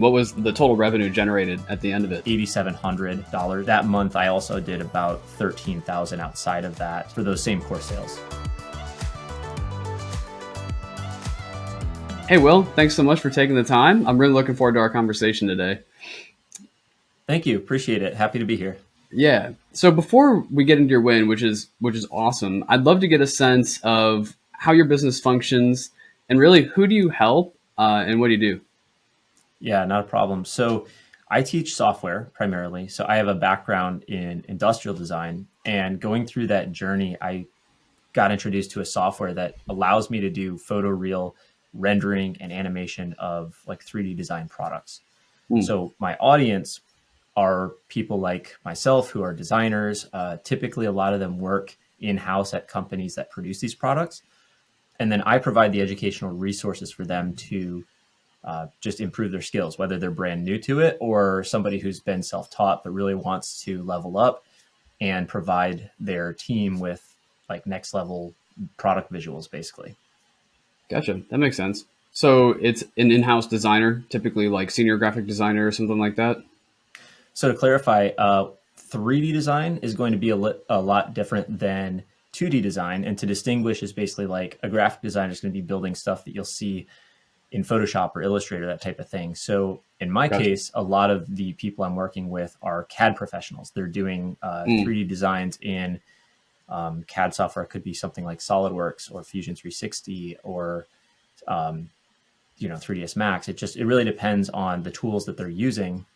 What was the total revenue generated at the end of it? $8,700. That month, I also did about $13,000 outside of that for those same course sales. Hey, Will, thanks so much for taking the time. I'm really looking forward to our conversation today. Thank you. Appreciate it. Happy to be here. Yeah. So before we get into your win, which is awesome, I'd love to get a sense of how your business functions and really who do you help and what do you do? Yeah, not a problem. So I teach software primarily. So I have a background in industrial design, and going through that journey, I got introduced to a software that allows me to do photoreal rendering and animation of like 3D design products. Hmm. So my audience are people like myself who are designers. Typically, a lot of them work in-house at companies that produce these products. And then I provide the educational resources for them to just improve their skills, whether they're brand new to it or somebody who's been self-taught but really wants to level up and provide their team with like next level product visuals, basically. Gotcha. That makes sense. So it's an in-house designer, typically like senior graphic designer or something like that. So to clarify, 3D design is going to be a lot different than 2D design. And to distinguish is basically like a graphic designer is going to be building stuff that you'll see in Photoshop or Illustrator, that type of thing. So in my Gotcha. case, a lot of the people I'm working with are CAD professionals. They're doing 3D designs in CAD software. It could be something like SolidWorks or Fusion 360 or 3ds Max. It really depends on the tools that they're using.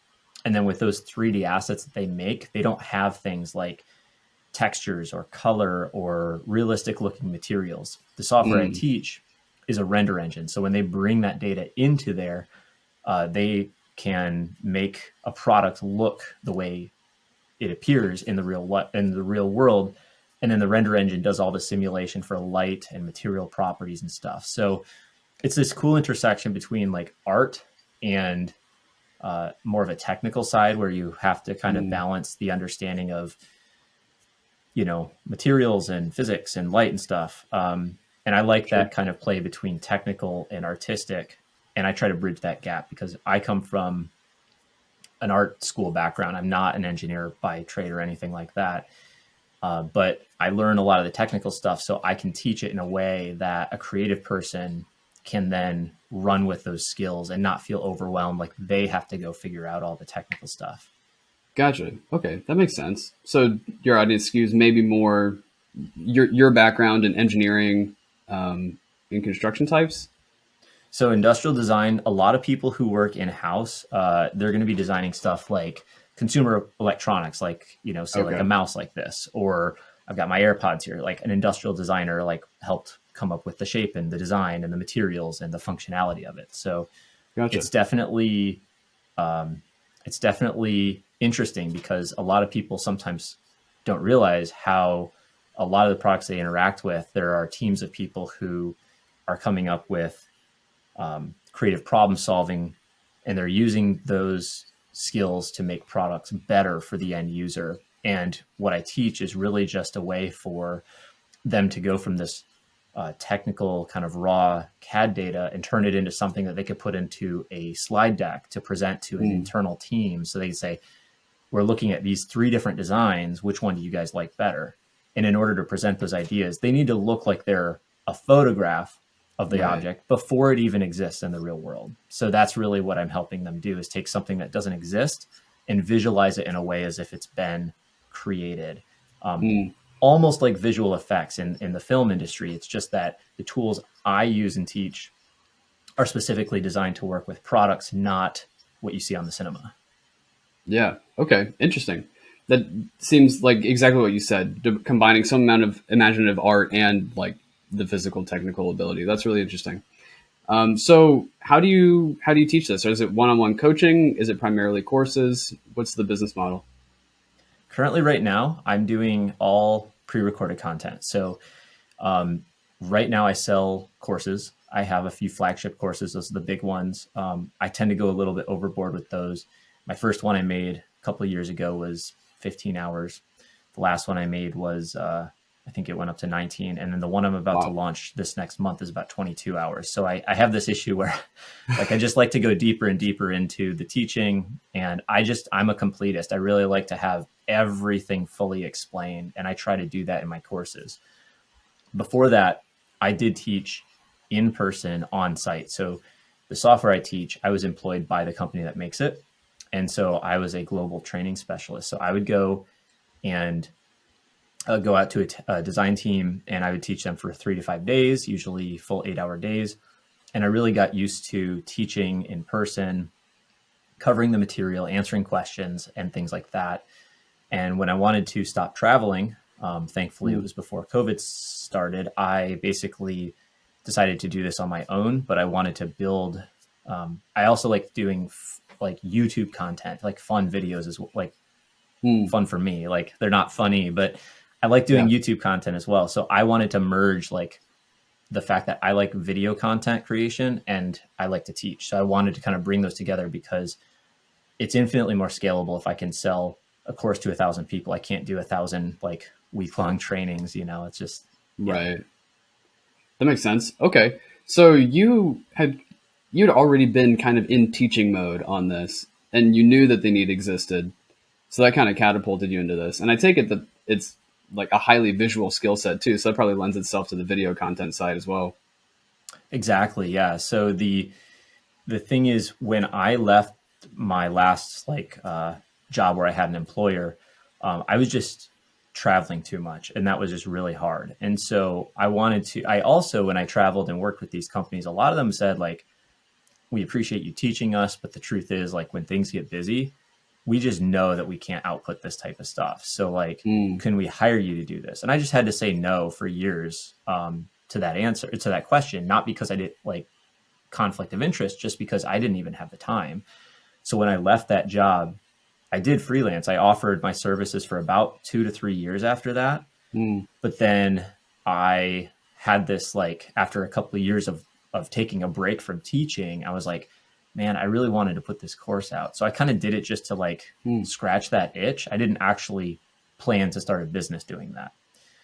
And then with those 3D assets that they make, they don't have things like textures or color or realistic looking materials. The software I teach is a render engine. So when they bring that data into there, they can make a product look the way it appears in the real world. And then the render engine does all the simulation for light and material properties and stuff. So it's this cool intersection between like art and more of a technical side where you have to kind of balance the understanding of, materials and physics and light and stuff. And I like that kind of play between technical and artistic. And I try to bridge that gap because I come from an art school background. I'm not an engineer by trade or anything like that. But I learn a lot of the technical stuff so I can teach it in a way that a creative person can then run with those skills and not feel overwhelmed like they have to go figure out all the technical stuff. Gotcha. Okay, that makes sense. So your audience skews maybe more your background in engineering and construction types. So industrial design, a lot of people who work in-house, they're going to be designing stuff like consumer electronics, like, say like Okay. a mouse like this, or I've got my AirPods here, like an industrial designer, like helped come up with the shape and the design and the materials and the functionality of it. So Gotcha. it's definitely, it's definitely interesting because a lot of people sometimes don't realize how a lot of the products they interact with, there are teams of people who are coming up with creative problem solving, and they're using those skills to make products better for the end user. And what I teach is really just a way for them to go from this technical kind of raw CAD data and turn it into something that they could put into a slide deck to present to an internal team. So they say, we're looking at these 3 different designs. Which one do you guys like better? And in order to present those ideas, they need to look like they're a photograph of the object before it even exists in the real world. So that's really what I'm helping them do, is take something that doesn't exist and visualize it in a way as if it's been created. Almost like visual effects in the film industry. It's just that the tools I use and teach are specifically designed to work with products, not what you see on the cinema. Yeah. Okay. Interesting. That seems like exactly what you said, combining some amount of imaginative art and like the physical technical ability. That's really interesting. So how do you teach this? Or is it one-on-one coaching? Is it primarily courses? What's the business model? Currently, right now, I'm doing all pre-recorded content. So right now I sell courses. I have a few flagship courses. Those are the big ones. I tend to go a little bit overboard with those. My first one I made a couple of years ago was 15 hours. The last one I made was I think it went up to 19. And then the one I'm about to Wow. launch this next month is about 22 hours. So I have this issue where like I just like to go deeper and deeper into the teaching. And I'm a completist. I really like to have everything fully explained. And I try to do that in my courses. Before that, I did teach in person on site. So the software I teach, I was employed by the company that makes it. And so I was a global training specialist. So I would go and go out to a design team and I would teach them for 3 to 5 days, usually full 8-hour days. And I really got used to teaching in person, covering the material, answering questions, and things like that. And when I wanted to stop traveling, thankfully it Mm. was before COVID started, I basically decided to do this on my own, but I wanted to build. I also like doing like YouTube content, like fun videos is like Mm. fun for me. Like they're not funny, but I like doing Yeah. YouTube content as well. So I wanted to merge like the fact that I like video content creation and I like to teach. So I wanted to kind of bring those together because it's infinitely more scalable if I can sell a course to 1,000 people. I can't do 1,000 like week-long trainings, it's just, yeah. Right. That makes sense. Okay. So you'd already been kind of in teaching mode on this, and you knew that the need existed. So that kind of catapulted you into this. And I take it that it's like a highly visual skill set too. So that probably lends itself to the video content side as well. Exactly. Yeah. So the thing is when I left my last job where I had an employer, I was just traveling too much and that was just really hard. And so I also, when I traveled and worked with these companies, a lot of them said like, we appreciate you teaching us, but the truth is like when things get busy, we just know that we can't output this type of stuff. So like, Mm. can we hire you to do this? And I just had to say no for years to that answer, to that question, not because I did like conflict of interest, just because I didn't even have the time. So when I left that job, I did freelance. I offered my services for about 2 to 3 years after that. Mm. But then I had this like after a couple of years of taking a break from teaching, I was like, man, I really wanted to put this course out. So I kind of did it just to like Mm. scratch that itch. I didn't actually plan to start a business doing that.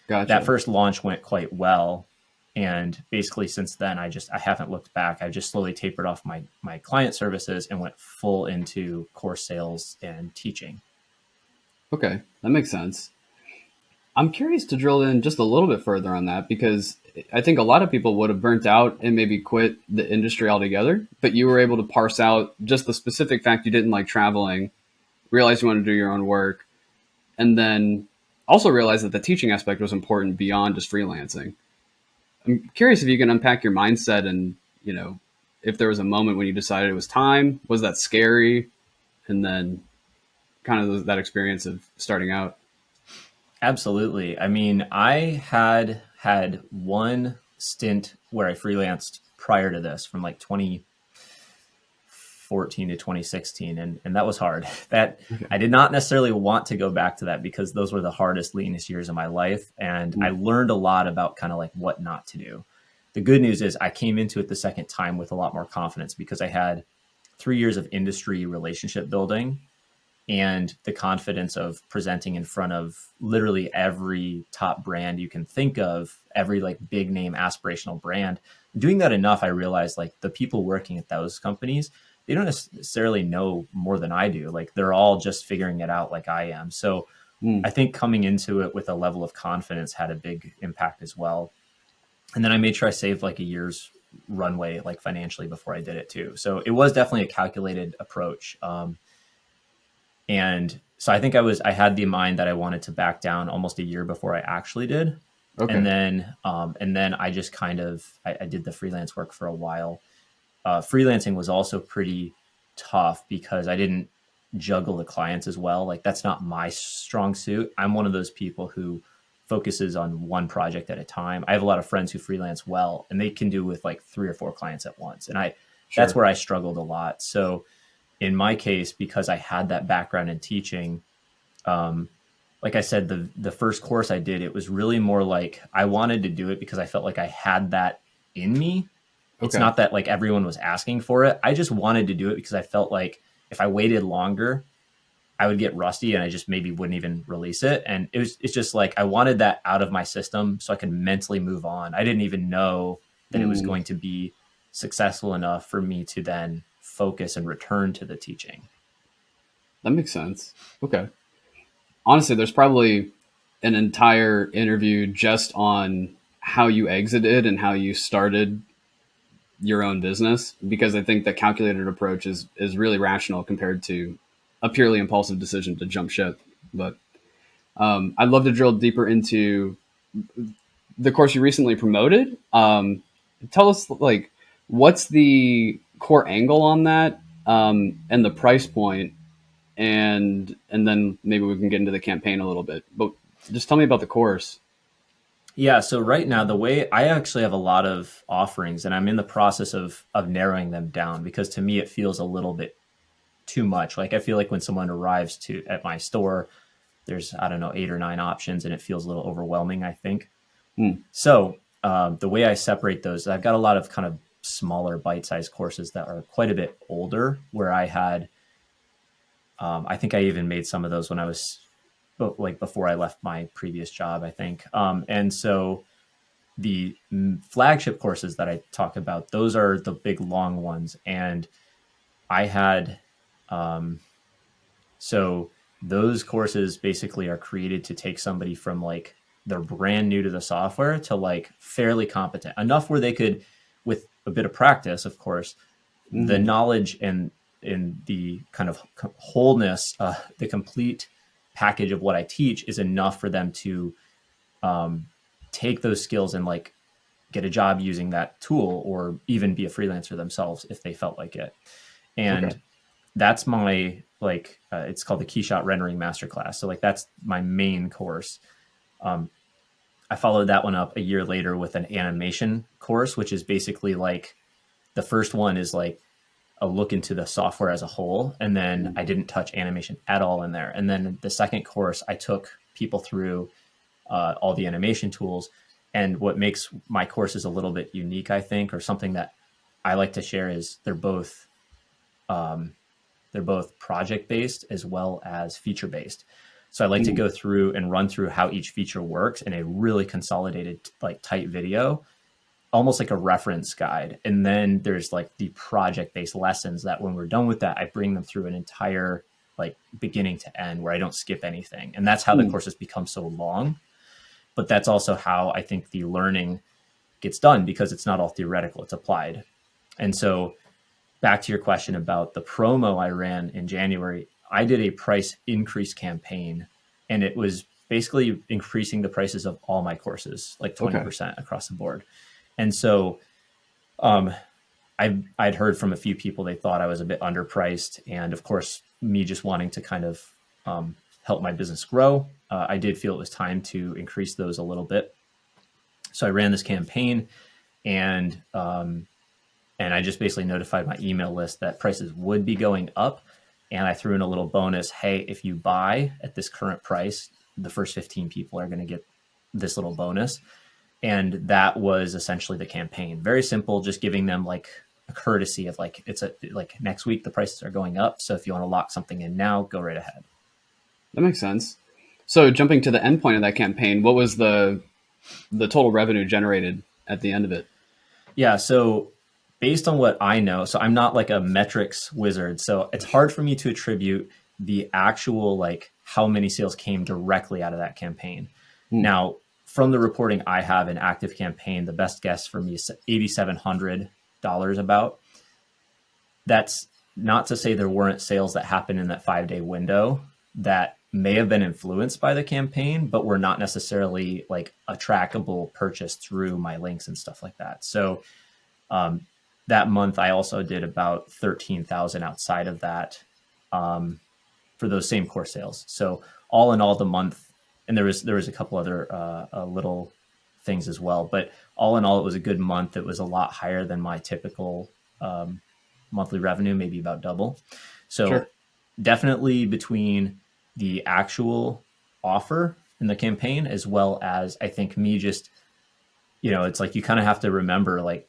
That Gotcha. first launch went quite well. And basically since then I haven't looked back. I just slowly tapered off my client services and went full into course sales and teaching. Okay. That makes sense. I'm curious to drill in just a little bit further on that because I think a lot of people would have burnt out and maybe quit the industry altogether, but you were able to parse out just the specific fact you didn't like traveling, realize you wanted to do your own work, and then also realize that the teaching aspect was important beyond just freelancing. I'm curious if you can unpack your mindset and, if there was a moment when you decided it was time, was that scary? And then kind of that experience of starting out. Absolutely. I mean, I had one stint where I freelanced prior to this from like 2014 to 2016 and that was hard. That Okay. I did not necessarily want to go back to that because those were the hardest, leanest years of my life and I Mm. learned a lot about kind of like what not to do. The good news is I came into it the second time with a lot more confidence because I had 3 years of industry relationship building and the confidence of presenting in front of literally every top brand you can think of, every like big name aspirational brand. Doing that enough, I realized like the people working at those companies, they don't necessarily know more than I do. Like they're all just figuring it out like I am. So Mm. I think coming into it with a level of confidence had a big impact as well. And then I made sure I saved like a year's runway, like financially before I did it too. So it was definitely a calculated approach. And so I think I had the mind that I wanted to back down almost a year before I actually did. Okay. And then I just kind of, I did the freelance work for a while. Freelancing was also pretty tough because I didn't juggle the clients as well. Like that's not my strong suit. I'm one of those people who focuses on one project at a time. I have a lot of friends who freelance well and they can do with like 3 or 4 clients at once. And that's Sure. where I struggled a lot. So in my case, because I had that background in teaching, um, like I said, the first course I did, it was really more like I wanted to do it because I felt like I had that in me. It's Okay. not that like everyone was asking for it. I just wanted to do it because I felt like if I waited longer, I would get rusty and I just maybe wouldn't even release it. And it's just like, I wanted that out of my system so I could mentally move on. I didn't even know that it was Mm, going to be successful enough for me to then focus and return to the teaching. that makes sense. Okay. Honestly, there's probably an entire interview just on how you exited and how you started your own business, because I think the calculated approach is really rational compared to a purely impulsive decision to jump ship. But I'd love to drill deeper into the course you recently promoted. Tell us, like, what's the core angle on that, and the price point, and then maybe we can get into the campaign a little bit. But just tell me about the course. Yeah, so right now the way I actually have a lot of offerings and I'm in the process of narrowing them down because to me it feels a little bit too much. Like I feel like when someone arrives to at my store, there's I don't know 8 or 9 options and it feels a little overwhelming, I think. Hmm. So the way I separate those, I've got a lot of kind of smaller bite-sized courses that are quite a bit older where I had I think I even made some of those when I was like before I left my previous job, I think. And so the flagship courses that I talk about, those are the big long ones. And I had, so those courses basically are created to take somebody from like they're brand new to the software to like fairly competent enough where they could, with a bit of practice, of course, the Mm-hmm. knowledge and in the kind of wholeness, the complete package of what I teach is enough for them to take those skills and like get a job using that tool or even be a freelancer themselves if they felt like it. Okay. And that's my like it's called the Keyshot Rendering Masterclass. So like that's my main course. I followed that one up a year later with an animation course, which is basically like the first one is like a look into the software as a whole, and then I didn't touch animation at all in there. And then the second course, I took people through all the animation tools. And what makes my courses a little bit unique, I think, or something that I like to share is they're both project based as well as feature based. So I like to Mm. go through and run through how each feature works in a really consolidated, like tight video, almost like a reference guide. And then there's like the project based lessons that when we're done with that, I bring them through an entire like beginning to end where I don't skip anything. And that's how the Mm. courses become so long. But that's also how I think the learning gets done because it's not all theoretical, it's applied. And so back to your question about the promo I ran in January, I did a price increase campaign and it was basically increasing the prices of all my courses, like Okay. 20% across the board. And so um, I'd heard from a few people, they thought I was a bit underpriced. And of course, me just wanting to kind of help my business grow, I did feel it was time to increase those a little bit. So I ran this campaign and and I just basically notified my email list that prices would be going up. And I threw in a little bonus. Hey, if you buy at this current price, the first 15 people are going to get this little bonus. And that was essentially the campaign. Very simple, just giving them like a courtesy of like, it's a like next week, the prices are going up. So if you want to lock something in now, go right ahead. That makes sense. So jumping to the end point of that campaign, what was the total revenue generated at the end of it? Yeah. So based on what I know, so I'm not like a metrics wizard. So it's hard for me to attribute the actual like how many sales came directly out of that campaign. Hmm. Now, from the reporting I have in active campaign, the best guess for me is $8,700 about. That's not to say there weren't sales that happened in that 5 day window that may have been influenced by the campaign, but were not necessarily like a trackable purchase through my links and stuff like that. So that month, I also did about 13,000 outside of that for those same core sales. So all in all, the month, and there was a couple other little things as well, but all in all, it was a good month. It was a lot higher than my typical monthly revenue, maybe about double. Sure. So definitely between the actual offer in the campaign as well as I think me just it's like you kind of have to remember like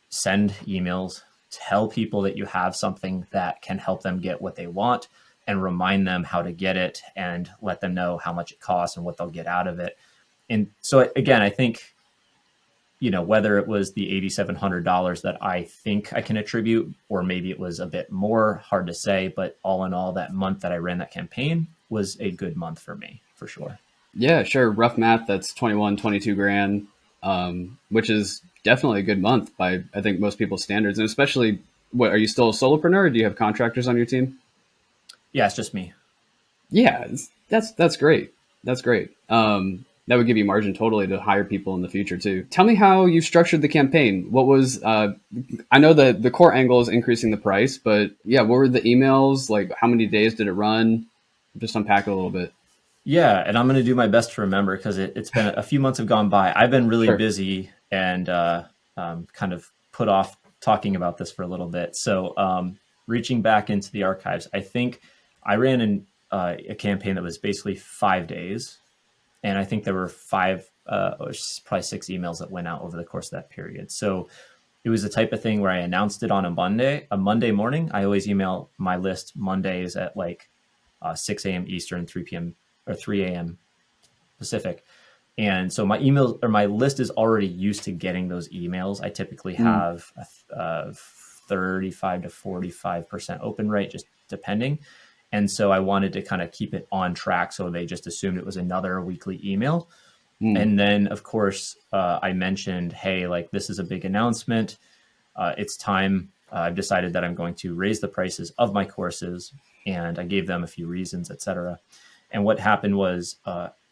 send emails, tell people that you have something that can help them get what they want, and remind them how to get it and let them know how much it costs and what they'll get out of it. And so again, I think, whether it was the $8,700 that I think I can attribute, or maybe it was a bit more, hard to say, but all in all, that month that I ran that campaign was a good month for me, for sure. Yeah, sure. Rough math, that's 21, 22 grand, which is definitely a good month by, I think, most people's standards. And especially, what, are you still a solopreneur, or do you have contractors on your team? Yeah, it's just me. Yeah, that's great. That's great. That would give you margin totally to hire people in the future too. Tell me how you structured the campaign. What was I know that the core angle is increasing the price, but yeah, what were the emails like? How many days did it run? Just unpack it a little bit. Yeah, and I'm going to do my best to remember because it's been a few months have gone by. I've been really Sure. busy and kind of put off talking about this for a little bit. So reaching back into the archives, I think I ran a campaign that was basically 5 days, and I think there were or probably 6 emails that went out over the course of that period. So it was the type of thing where I announced it on a Monday morning. I always email my list Mondays at like 6 a.m. Eastern, 3 p.m. or 3 a.m. Pacific. And so my email or my list is already used to getting those emails. I typically Mm, have a 35 to 45% open rate, just depending. And so I wanted to kind of keep it on track. So they just assumed it was another weekly email. mm, And then, of course, I mentioned, hey, like this is a big announcement. It's time. I've decided that I'm going to raise the prices of my courses. And I gave them a few reasons, et cetera. And what happened was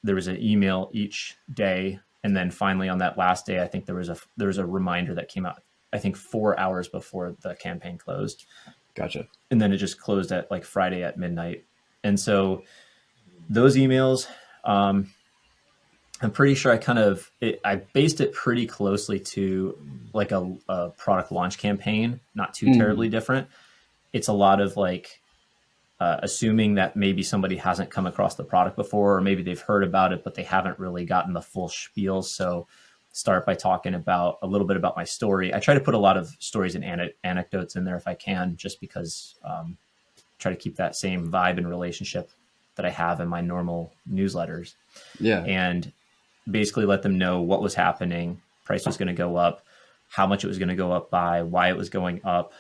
there was an email each day. And then finally on that last day, I think there was a reminder that came out, I think 4 hours before the campaign closed. gotcha. And then it just closed at like Friday at midnight. And so those emails, I'm pretty sure I based it pretty closely to like a product launch campaign, not too terribly Mm, different. It's a lot of like assuming that maybe somebody hasn't come across the product before, or maybe they've heard about it, but they haven't really gotten the full spiel. So start by talking about a little bit about my story. I try to put a lot of stories and anecdotes in there if I can, just because try to keep that same vibe and relationship that I have in my normal newsletters. yeah. And basically let them know what was happening, price was going to go up, how much it was going to go up by, why it was going up,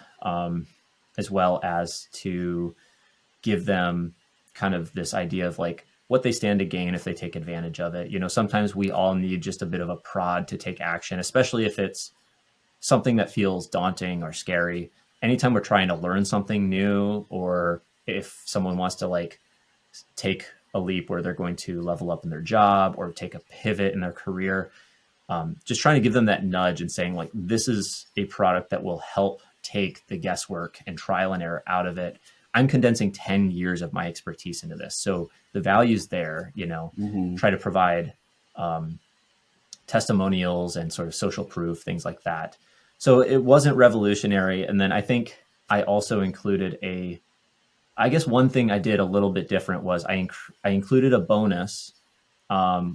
as well as to give them kind of this idea of like what they stand to gain if they take advantage of it. Sometimes we all need just a bit of a prod to take action, especially if it's something that feels daunting or scary. Anytime we're trying to learn something new, or if someone wants to like take a leap where they're going to level up in their job or take a pivot in their career, just trying to give them that nudge and saying like, this is a product that will help take the guesswork and trial and error out of it. I'm condensing 10 years of my expertise into this. So the value's there, Hmm. try to provide testimonials and sort of social proof, things like that. So it wasn't revolutionary. And then I think I also included I guess one thing I did a little bit different was I included a bonus,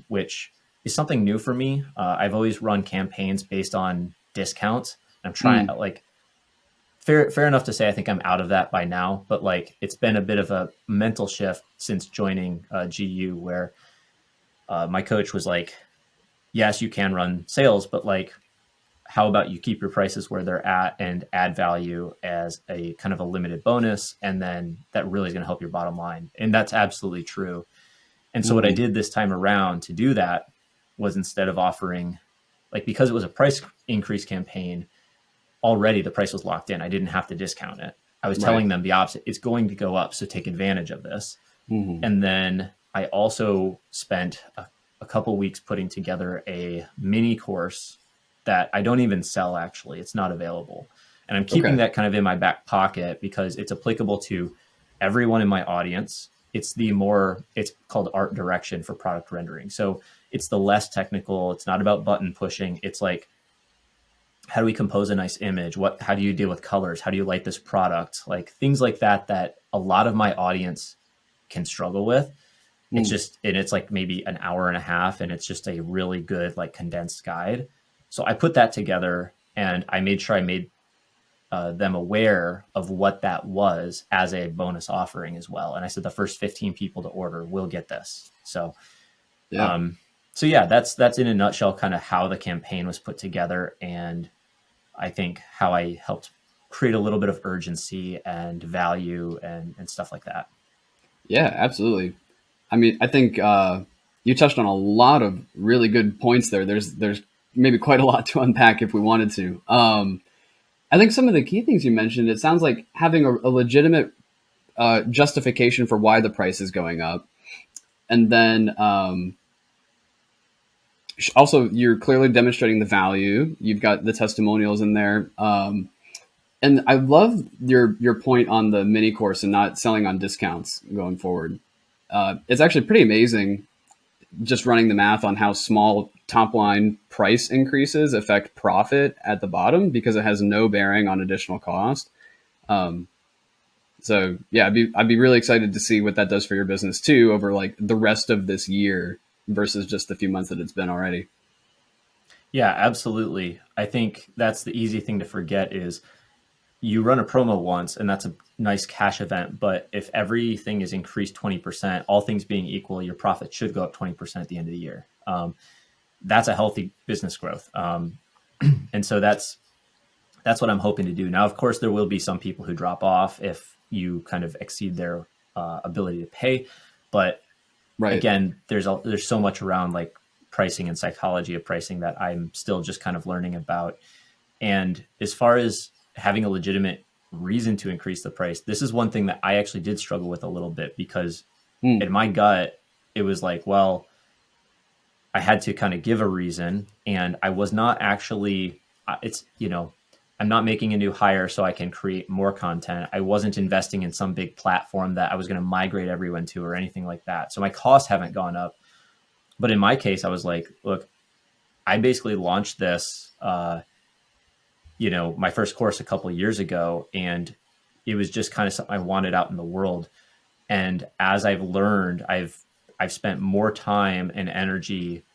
which is something new for me. I've always run campaigns based on discounts. I'm trying Mm, like fair enough to say I think I'm out of that by now, but like it's been a bit of a mental shift since joining GU, where my coach was like, yes, you can run sales, but like how about you keep your prices where they're at and add value as a kind of a limited bonus, and then that really is going to help your bottom line. And that's absolutely true. And so what I hmm. did this time around to do that was, instead of offering, like, because it was a price increase campaign, already the price was locked in. I didn't have to discount it. I was Right. telling them the opposite. It's going to go up, so take advantage of this. Hmm. And then I also spent a couple weeks putting together a mini course that I don't even sell, actually. It's not available. And I'm keeping Okay. that kind of in my back pocket because it's applicable to everyone in my audience. It's called art direction for product rendering. So it's the less technical. It's not about button pushing. It's like, how do we compose a nice image? How do you deal with colors? How do you light this product? Like things like that, that a lot of my audience can struggle with. Mm, It's like maybe an hour and a half, and it's just a really good, like, condensed guide. So I put that together, and I made sure I made them aware of what that was as a bonus offering as well. And I said the first 15 people to order will get this. So Yeah. so yeah, that's in a nutshell kind of how the campaign was put together, and I think how I helped create a little bit of urgency and value and stuff like that. Yeah, absolutely. I mean, I think you touched on a lot of really good points there. There's maybe quite a lot to unpack if we wanted to. I think some of the key things you mentioned, it sounds like having a legitimate justification for why the price is going up, and then also you're clearly demonstrating the value. You've got the testimonials in there. And I love your point on the mini course and not selling on discounts going forward. It's actually pretty amazing just running the math on how small top line price increases affect profit at the bottom because it has no bearing on additional cost. Um, so yeah, I'd be really excited to see what that does for your business too over like the rest of this year versus just the few months that it's been already. Yeah, absolutely. I think that's the easy thing to forget is you run a promo once and that's a nice cash event. But if everything is increased 20%, all things being equal, your profit should go up 20% at the end of the year. That's a healthy business growth. And so that's what I'm hoping to do. Now, of course, there will be some people who drop off if you kind of exceed their ability to pay. But Right. again, there's so much around like pricing and psychology of pricing that I'm still just kind of learning about. And as far as having a legitimate reason to increase the price, this is one thing that I actually did struggle with a little bit because Mm, in my gut, it was like, well, I had to kind of give a reason, and I was not actually, it's, I'm not making a new hire so I can create more content. I wasn't investing in some big platform that I was going to migrate everyone to or anything like that. So my costs haven't gone up. But in my case, I was like, look, I basically launched this, my first course a couple of years ago, and it was just kind of something I wanted out in the world. And as I've learned, I've spent more time and energy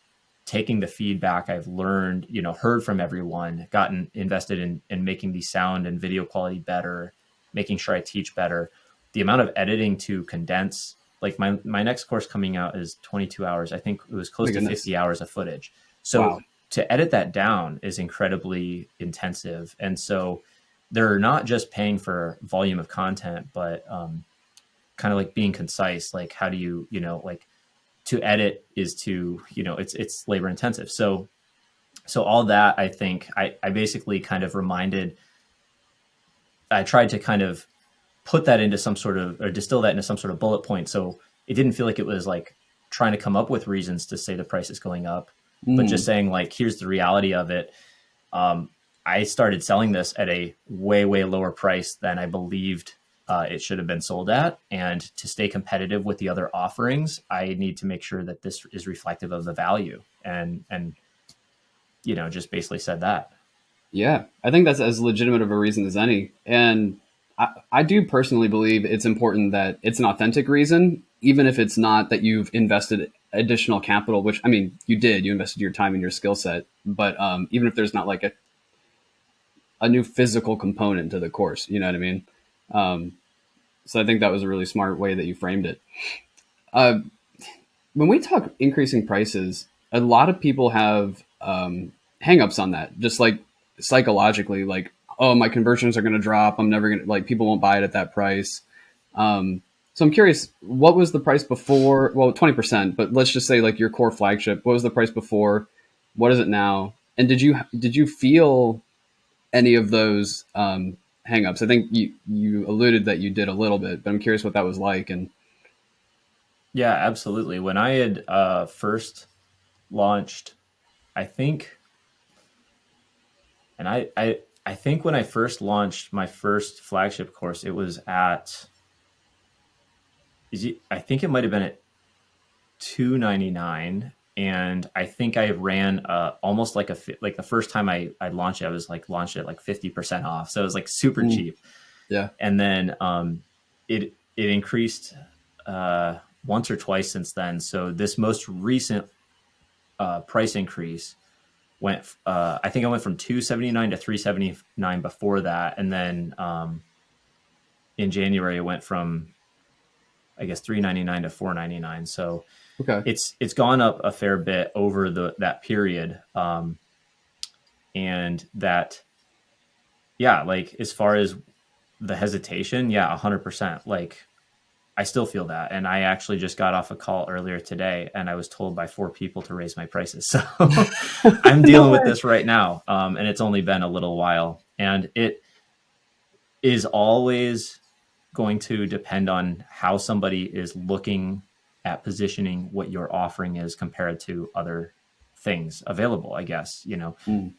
taking the feedback I've learned, heard from everyone, gotten invested in making the sound and video quality better, making sure I teach better. The amount of editing to condense, like my next course coming out is 22 hours. I think it was close my to goodness. 50 hours of footage. So Wow. to edit that down is incredibly intensive. And so they're not just paying for volume of content, but kind of like being concise. Like, how do you, like, to edit is to, it's labor intensive. So all that, I think I basically kind of I tried to kind of put that into some sort of, or distill that into some sort of bullet point. So it didn't feel like it was like trying to come up with reasons to say the price is going up, but just Mm, saying like, here's the reality of it. Um, I started selling this at a way, way lower price than I believed it should have been sold at. And to stay competitive with the other offerings, I need to make sure that this is reflective of the value. And just basically said that. yeah, I think that's as legitimate of a reason as any. And I do personally believe it's important that it's an authentic reason, even if it's not that you've invested additional capital, which I mean, you did, you invested your time and your skill set. But even if there's not like a new physical component to the course, you know what I mean? Um, so I think that was a really smart way that you framed it. Uh, when we talk increasing prices, a lot of people have hangups on that, just like psychologically, like, oh, my conversions are going to drop. I'm never going to, like, people won't buy it at that price. So I'm curious, what was the price before? Well, 20%, but let's just say like your core flagship. What was the price before? What is it now? And did you feel any of those hangups? I think you alluded that you did a little bit, but I'm curious what that was like. And Yeah, absolutely. When I had first launched, I think, and I think when I first launched my first flagship course, it was at, I think it might have been at 299, and I think I ran almost like like the first time I launched it, I was like launched it like 50% off, so it was like super mm, cheap. yeah, And then it increased once or twice since then. So this most recent price increase I think I went from 279 to 379 before that. And then in January, it went from, I guess, 399 to 499. So Okay. it's gone up a fair bit over that period. And that, yeah, like as far as the hesitation, yeah, 100%. Like I still feel that. And I actually just got off a call earlier today and I was told by 4 people to raise my prices. So I'm No dealing with way. this right now. And it's only been a little while. And it is always going to depend on how somebody is looking at positioning what your offering is compared to other things available, I guess. Mm,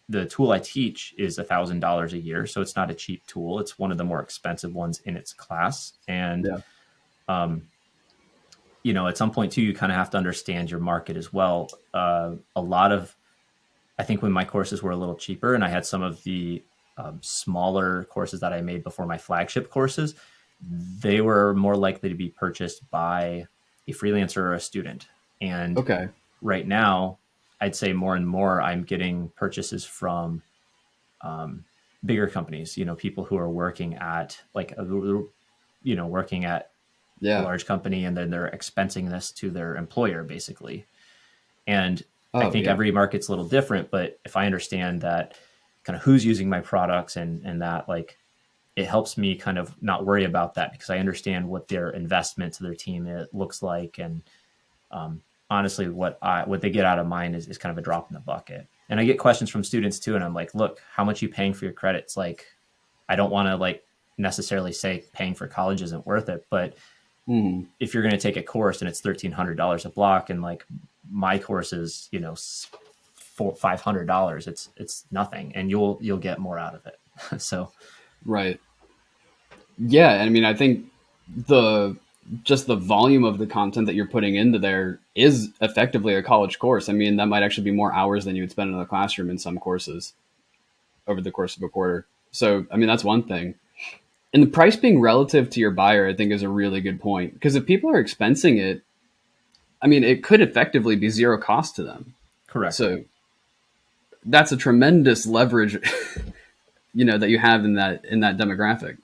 The tool I teach is $1,000 a year, so it's not a cheap tool. It's one of the more expensive ones in its class. And yeah. at some point too, you kind of have to understand your market as well. A lot of, I think when my courses were a little cheaper and I had some of the smaller courses that I made before my flagship courses, they were more likely to be purchased by a freelancer or a student. And Okay. right now, I'd say more and more I'm getting purchases from bigger companies, people who are working at working at a Yeah. large company and then they're expensing this to their employer basically. And I Oh, think yeah. every market's a little different, but if I understand that kind of who's using my products and that, like, it helps me kind of not worry about that because I understand what their investment to their team it looks like. And honestly, what they get out of mine is kind of a drop in the bucket. And I get questions from students too. And I'm like, look, how much are you paying for your credits? Like, I don't want to like necessarily say paying for college isn't worth it, but Mm, if you're going to take a course and it's $1,300 a block and like my course is, $500, it's nothing and you'll get more out of it. So right. Yeah. I mean, I think the just the volume of the content that you're putting into there is effectively a college course. I mean, that might actually be more hours than you would spend in a classroom in some courses over the course of a quarter. So, I mean, that's one thing. And the price being relative to your buyer, I think, is a really good point. Because if people are expensing it, I mean, it could effectively be zero cost to them. correct. So that's a tremendous leverage, that you have in that demographic.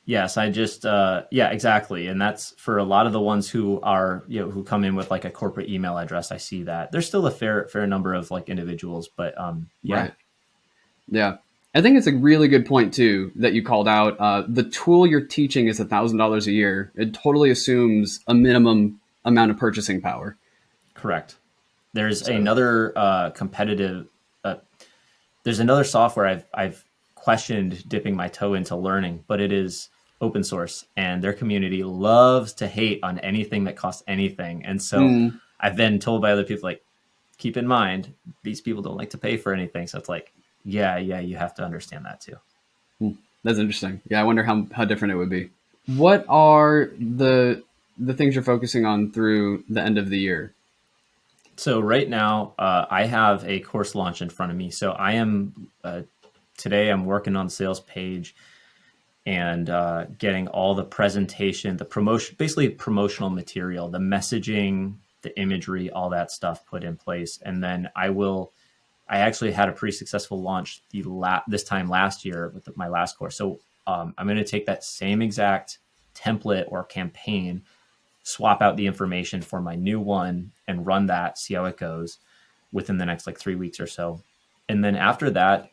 Yes, I just yeah, exactly. And that's for a lot of the ones who are, who come in with like a corporate email address. I see that. There's still a fair number of like individuals, but yeah, Right. Yeah. I think it's a really good point too that you called out. The tool you're teaching is $1,000 a year. It totally assumes a minimum amount of purchasing power. correct. There's So another competitive uh, there's another software I've questioned dipping my toe into learning, but it is open source and their community loves to hate on anything that costs anything. And so mm, I've been told by other people, like, keep in mind, these people don't like to pay for anything. So it's like, yeah, you have to understand that too. that's interesting. Yeah, I wonder how different it would be. What are the things you're focusing on through the end of the year? So right now, I have a course launch in front of me. So I am today I'm working on the sales page and getting all the presentation, the promotion, basically promotional material, the messaging, the imagery, all that stuff put in place. And then I actually had a pretty successful launch this time last year with my last course. So I'm going to take that same exact template or campaign, swap out the information for my new one and run that, see how it goes within the next like 3 weeks or so. And then after that,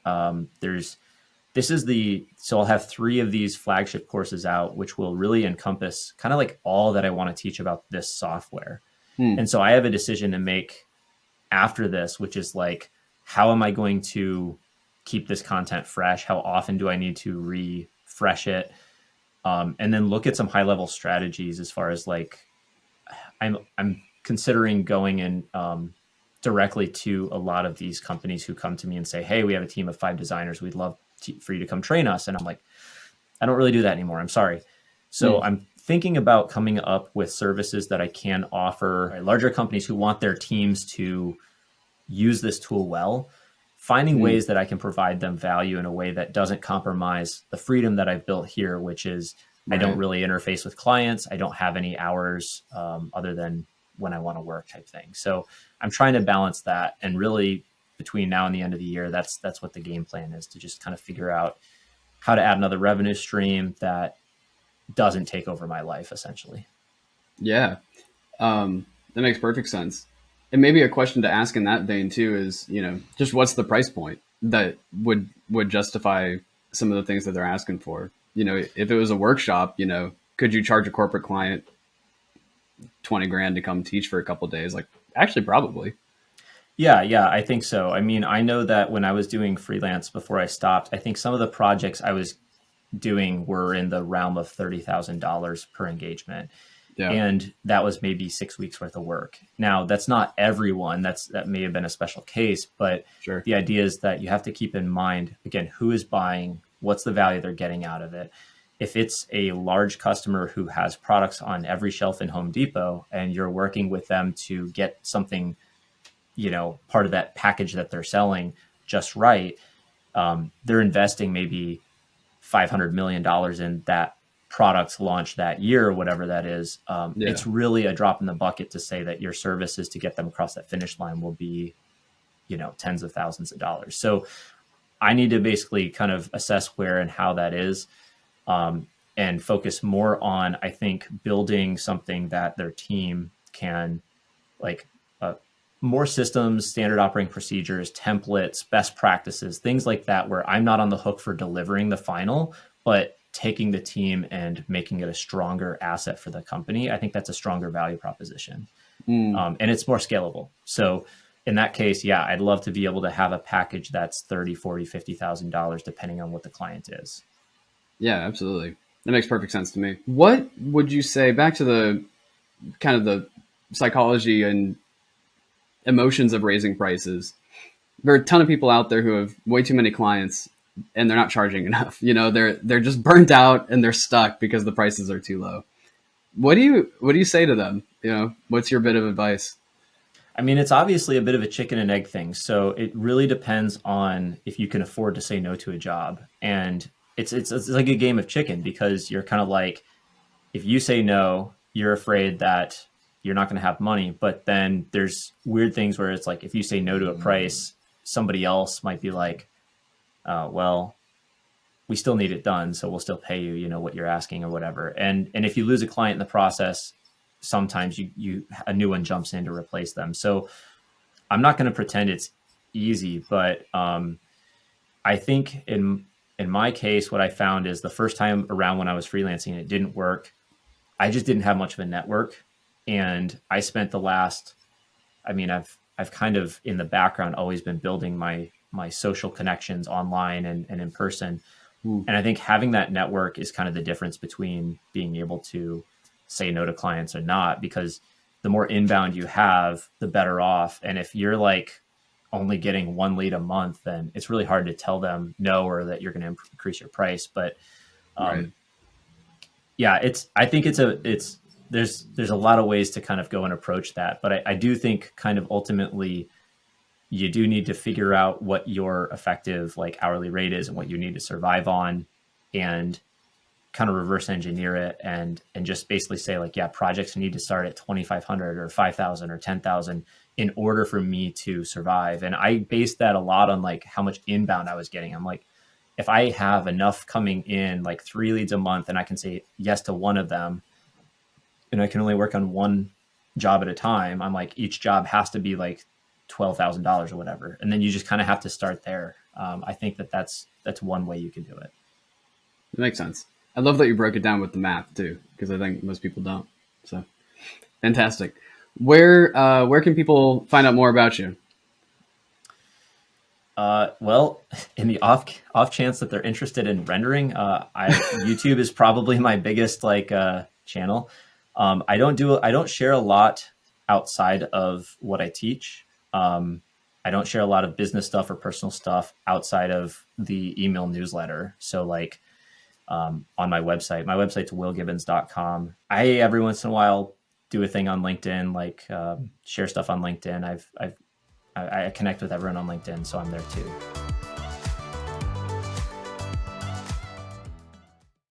so I'll have 3 of these flagship courses out, which will really encompass kind of like all that I want to teach about this software. Hmm, And so I have a decision to make after this, which is like, how am I going to keep this content fresh? How often do I need to refresh it? And then look at some high level strategies as far as like, I'm considering going in directly to a lot of these companies who come to me and say, "Hey, we have a team of 5 designers. We'd love for you to come train us." And I'm like, I don't really do that anymore. I'm sorry. So hmm, I'm thinking about coming up with services that I can offer larger companies who want their teams to use this tool well, finding hmm. ways that I can provide them value in a way that doesn't compromise the freedom that I've built here, which is I don't Right. really interface with clients. I don't have any hours other than when I want to work type thing. So I'm trying to balance that, and really between now and the end of the year, that's what the game plan is, to just kind of figure out how to add another revenue stream that doesn't take over my life, essentially. Yeah. That makes perfect sense. And maybe a question to ask in that vein too is, just what's the price point that would justify some of the things that they're asking for? If it was a workshop, could you charge a corporate client 20 grand to come teach for a couple of days? Like, actually, probably. Yeah, I think so. I mean, I know that when I was doing freelance before I stopped, I think some of the projects I was doing were in the realm of $30,000 per engagement. Yeah, And that was maybe 6 weeks worth of work. Now, that's not everyone. That may have been a special case, but sure. the idea is that you have to keep in mind, again, who is buying, what's the value they're getting out of it. If it's a large customer who has products on every shelf in Home Depot and you're working with them to get something, part of that package that they're selling just right, they're investing maybe $500 million in that product's launch that year, or whatever that is. Yeah, It's really a drop in the bucket to say that your services to get them across that finish line will be, tens of thousands of dollars. So I need to basically kind of assess where and how that is, and focus more on, I think, building something that their team can, like, more systems, standard operating procedures, templates, best practices, things like that, where I'm not on the hook for delivering the final, but taking the team and making it a stronger asset for the company. I think that's a stronger value proposition. And it's more scalable. So in that case, yeah, I'd love to be able to have a package that's $30,000, $40,000, $50,000, depending on what the client is. yeah, absolutely. That makes perfect sense to me. What would you say, back to the kind of the psychology and emotions of raising prices? There are a ton of people out there who have way too many clients and they're not charging enough. They're just burnt out and they're stuck because the prices are too low. What do you say to them? What's your bit of advice? I mean, it's obviously a bit of a chicken and egg thing. So it really depends on if you can afford to say no to a job. And it's like a game of chicken, because you're kind of like, if you say no, you're afraid that you're not going to have money. But then there's weird things where it's like, if you say no to a price, somebody else might be like, well, we still need it done, so we'll still pay you, what you're asking or whatever. And if you lose a client in the process, sometimes you a new one jumps in to replace them. So I'm not going to pretend it's easy, but I think in my case, what I found is the first time around when I was freelancing, it didn't work. I just didn't have much of a network, and I spent the last, I mean, I've kind of in the background always been building my social connections online and in person. And I think having that network is kind of the difference between being able to say no to clients or not, because the more inbound you have, the better off. And if you're like only getting one lead a month, then it's really hard to tell them no, or that you're going to increase your price. But Right. yeah, I think there's a lot of ways to kind of go and approach that. But I do think kind of ultimately you do need to figure out what your effective like hourly rate is and what you need to survive on, and kind of reverse engineer it, and just basically say like, yeah, projects need to start at 2,500 or 5,000 or 10,000 in order for me to survive. And I based that a lot on like how much inbound I was getting. I'm like, if I have enough coming in, like 3 leads a month, and I can say yes to one of them, and I can only work on one job at a time, I'm like, each job has to be like $12,000 or whatever. And then you just kind of have to start there. I think that's one way you can do it. It makes sense. I love that you broke it down with the math too, because I think most people don't. So fantastic. Where can people find out more about you? Well, in the off chance that they're interested in rendering, YouTube is probably my biggest channel. I don't share a lot outside of what I teach. I don't share a lot of business stuff or personal stuff outside of the email newsletter. So on my website's willgibbons.com. I every once in a while do a thing on LinkedIn, share stuff on LinkedIn. I connect with everyone on LinkedIn, so I'm there too.